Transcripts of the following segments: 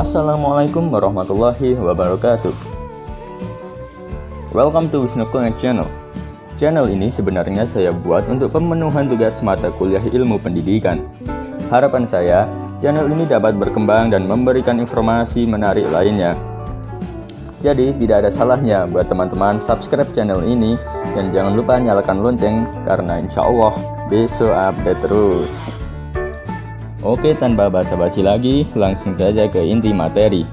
Assalamualaikum warahmatullahi wabarakatuh. Welcome to Wisnu Connect Channel. Channel ini sebenarnya saya buat untuk pemenuhan tugas mata kuliah ilmu pendidikan. Harapan saya, channel ini dapat berkembang dan memberikan informasi menarik lainnya. Jadi tidak ada salahnya buat teman-teman subscribe channel ini dan jangan lupa nyalakan lonceng karena insya Allah besok update terus. Oke, tanpa basa-basi lagi, langsung saja ke inti materi.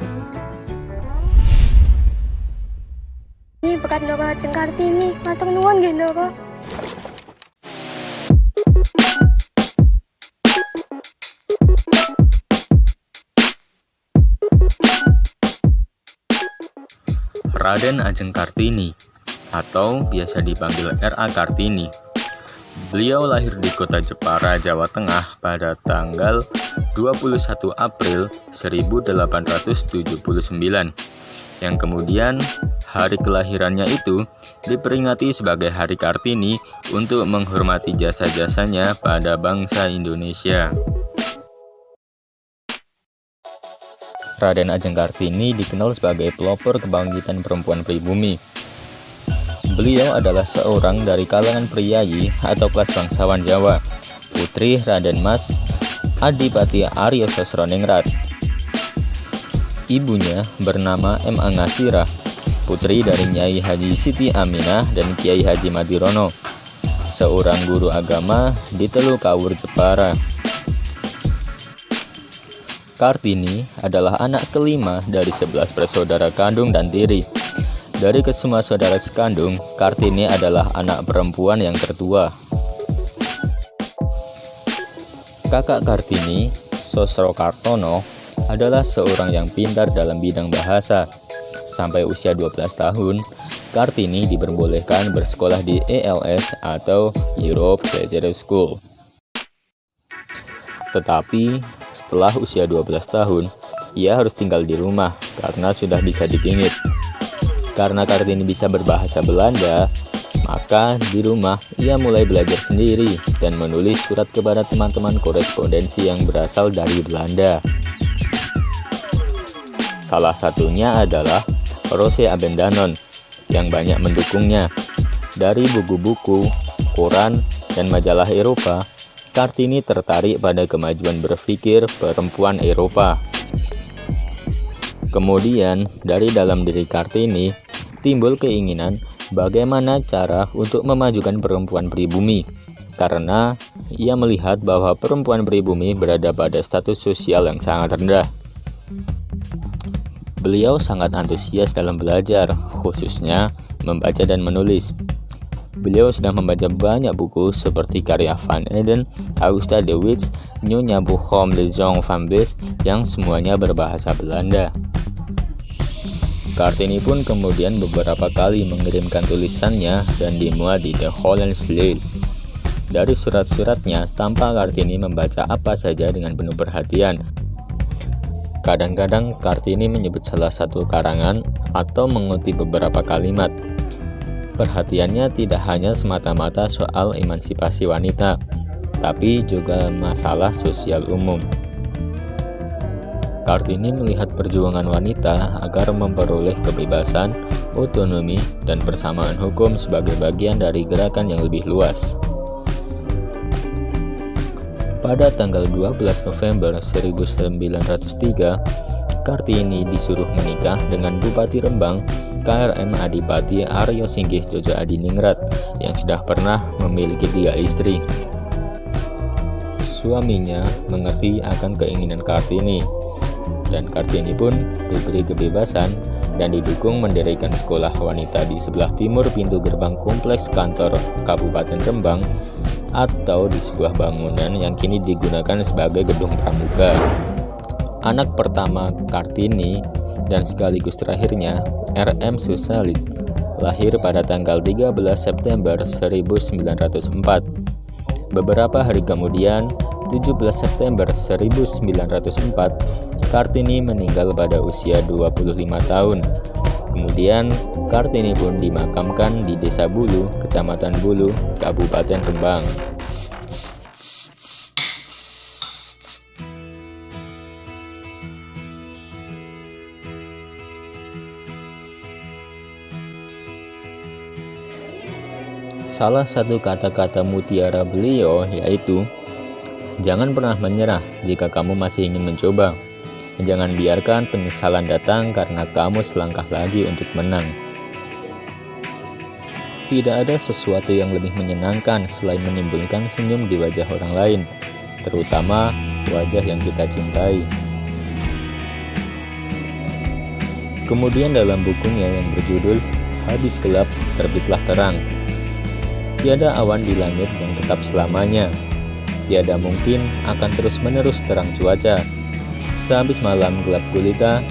Ini bekat Ndoro Ajeng Kartini, matur nuwun nggih Ndoro. Raden Ajeng Kartini atau biasa dipanggil R.A. Kartini. Beliau lahir di kota Jepara, Jawa Tengah pada tanggal 21 April 1879, yang kemudian hari kelahirannya itu diperingati sebagai Hari Kartini untuk menghormati jasa-jasanya pada bangsa Indonesia. Raden Ajeng Kartini dikenal sebagai pelopor kebangkitan perempuan pribumi. Beliau adalah seorang dari kalangan priyayi atau kelas bangsawan Jawa, putri Raden Mas Adipati Arya Sosroningrat. Ibunya bernama M. Angasira, putri dari Nyai Haji Siti Aminah dan Kiai Haji Madirono, seorang guru agama di Telukawur, Jepara. Kartini adalah anak kelima dari 11 bersaudara kandung dan tiri. Dari kesemua saudara sekandung, Kartini adalah anak perempuan yang tertua. Kakak Kartini, Sosrokartono, adalah seorang yang pintar dalam bidang bahasa. Sampai usia 12 tahun, Kartini diperbolehkan bersekolah di ELS atau Europe Leisure School. Tetapi, setelah usia 12 tahun, ia harus tinggal di rumah karena sudah bisa dipingit. Karena Kartini bisa berbahasa Belanda, maka di rumah ia mulai belajar sendiri dan menulis surat kepada teman-teman korespondensi yang berasal dari Belanda. Salah satunya adalah Rose Abendanon yang banyak mendukungnya. Dari buku-buku, koran, dan majalah Eropa, Kartini tertarik pada kemajuan berpikir perempuan Eropa. Kemudian, dari dalam diri Kartini timbul keinginan bagaimana cara untuk memajukan perempuan pribumi, karena ia melihat bahwa perempuan pribumi berada pada status sosial yang sangat rendah. Beliau sangat antusias dalam belajar, khususnya membaca dan menulis. Beliau sudah membaca banyak buku seperti karya Van Eden, Augusta de Wit, Nyonya Bochum de Jong van Beers yang semuanya berbahasa Belanda. Kartini pun kemudian beberapa kali mengirimkan tulisannya dan dimuat di The Hollands Leil. Dari surat-suratnya, tampak Kartini membaca apa saja dengan penuh perhatian. Kadang-kadang Kartini menyebut salah satu karangan atau mengutip beberapa kalimat. Perhatiannya tidak hanya semata-mata soal emansipasi wanita, tapi juga masalah sosial umum. Kartini melihat perjuangan wanita agar memperoleh kebebasan, otonomi, dan persamaan hukum sebagai bagian dari gerakan yang lebih luas. Pada tanggal 12 November 1903, Kartini disuruh menikah dengan Bupati Rembang KRM Adipati Aryo Singgih Jojo Adiningrat yang sudah pernah memiliki 3 istri. Suaminya mengerti akan keinginan Kartini, dan Kartini pun diberi kebebasan dan didukung mendirikan sekolah wanita di sebelah timur pintu gerbang kompleks kantor Kabupaten Rembang atau di sebuah bangunan yang kini digunakan sebagai gedung pramuka. Anak pertama Kartini dan sekaligus terakhirnya, R.M. Susalit, lahir pada tanggal 13 September 1904. Beberapa hari kemudian, 17 September 1904, Kartini meninggal pada usia 25 tahun. Kemudian, Kartini pun dimakamkan di Desa Bulu, Kecamatan Bulu, Kabupaten Rembang. Salah satu kata-kata mutiara beliau yaitu, "Jangan pernah menyerah jika kamu masih ingin mencoba. Jangan biarkan penyesalan datang karena kamu selangkah lagi untuk menang." Tidak ada sesuatu yang lebih menyenangkan selain menimbulkan senyum di wajah orang lain, terutama wajah yang kita cintai. Kemudian dalam bukunya yang berjudul "Habis gelap, terbitlah terang", tiada awan di langit yang tetap selamanya. Tiada mungkin akan terus-menerus terang cuaca. Sehabis malam gelap gulita,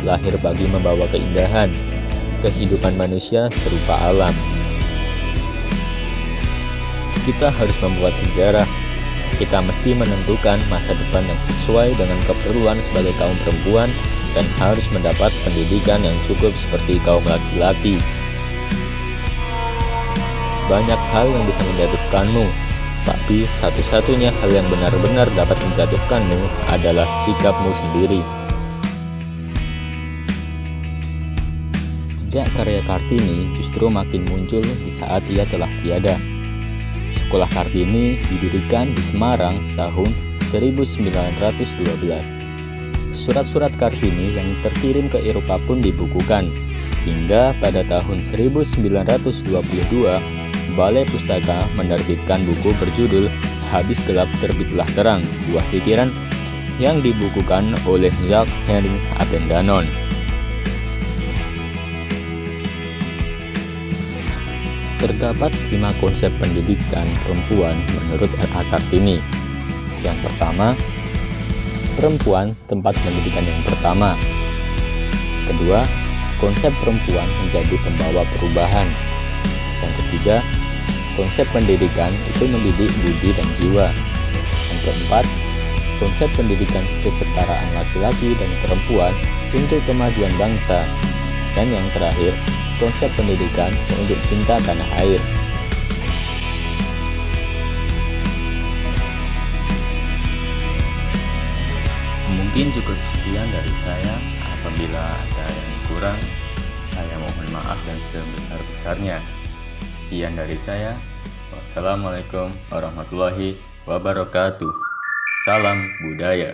lahir pagi membawa keindahan. Kehidupan manusia serupa alam. Kita harus membuat sejarah. Kita mesti menentukan masa depan yang sesuai dengan keperluan sebagai kaum perempuan dan harus mendapat pendidikan yang cukup seperti kaum laki-laki. Banyak hal yang bisa menjatuhkanmu, tapi satu-satunya hal yang benar-benar dapat menjatuhkanmu adalah sikapmu sendiri. Jejak karya Kartini justru makin muncul di saat ia telah tiada. Sekolah Kartini didirikan di Semarang tahun 1912. Surat-surat Kartini yang terkirim ke Eropa pun dibukukan, hingga pada tahun 1922 Balai Pustaka menerbitkan buku berjudul "Habis gelap terbitlah terang, Buah Pikiran", yang dibukukan oleh Jacques Henri Abendanon. Terdapat 5 konsep pendidikan perempuan menurut R.A. Kartini. Yang pertama, perempuan tempat pendidikan yang pertama. Kedua, konsep perempuan menjadi pembawa perubahan. Yang ketiga, konsep pendidikan itu mendidik budi dan jiwa. Yang keempat, konsep pendidikan kesetaraan laki-laki dan perempuan untuk kemajuan bangsa. Dan yang terakhir, konsep pendidikan untuk cinta tanah air. Mungkin cukup sekian dari saya. Apabila ada yang kurang, saya mohon maaf dan sebesar-besarnya. Sekian dari saya. Wassalamualaikum warahmatullahi wabarakatuh. Salam budaya.